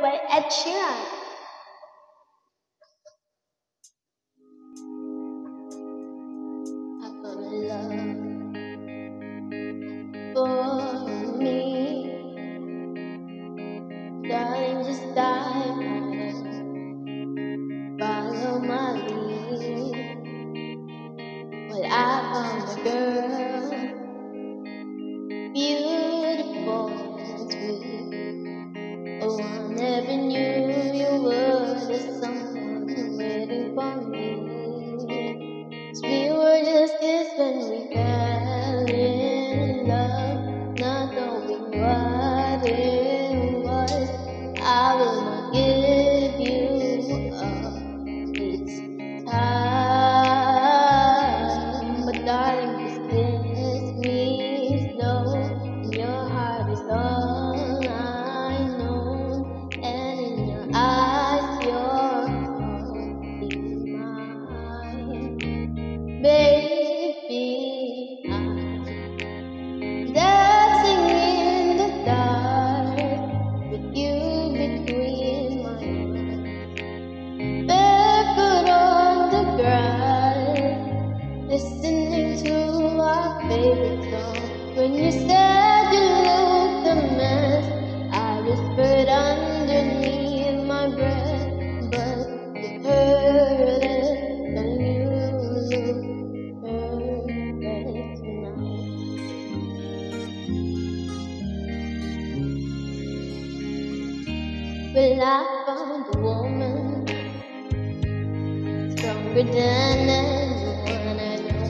by Ed Sheeran. I found love for me, darling, just dive right in, follow my lead. Well, I found a girl, beautiful and sweet. Oh, I never knew you were the someone waiting for me. 'Cause we were just kids when we fell in love, not knowing what it was. I will not give you up this time, but darling, just kiss me slow. Your heart is all I know, and in your eyes, your heart is mine. Baby, I'm dancing in the dark with you between my arms, barefoot on the grass, listening to our favorite song. When you said you looked a mess, I whispered underneath my breath, but you heard it, and you look perfect tonight. Well, I found a woman stronger than anyone I know.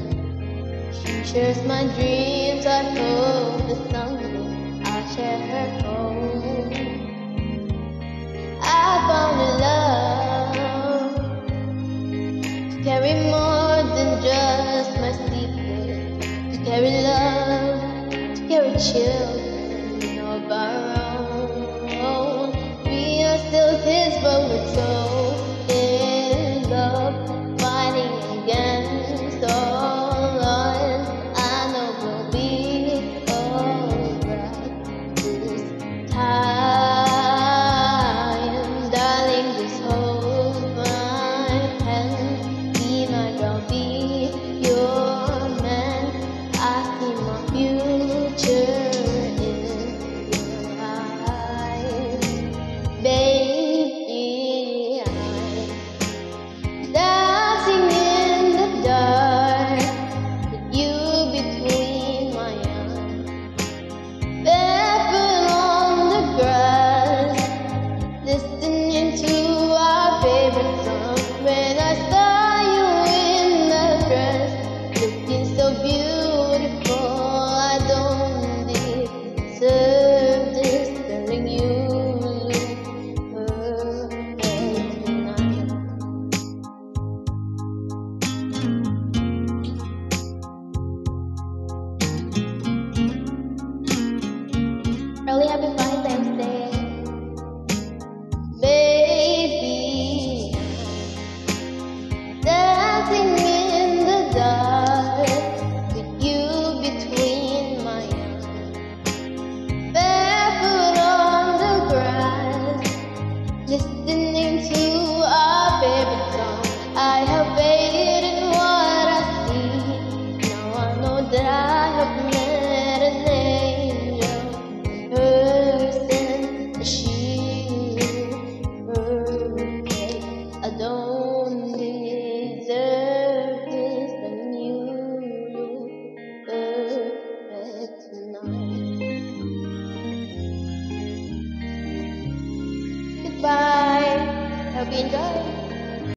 She shares my dreams. I hope that someday I'll share her home. I found a love to carry more than just my secret, to carry love, to carry children of our own. We are still kids, but we're so in love, fighting against all odds. I know we'll be alright this time. Darling, just hold my hand, be my girl, be your man. I see my future in your eyes. Baby, I'm dancing in the dark with you between my arms, barefoot on the grass, listening to our favorite song. When I saw you in that dress, looking so beautiful, I don't deserve this, telling you look perfect tonight. Early happy Valentine's Day. Baby, dancing in the dark with you between my arms, barefoot on the grass, listening to our favorite song. I have faith in what I see. Now I know that I have met an angel, a person, she is perfect. I don't deserve this, and you look perfect tonight. Goodbye. Hope you enjoy.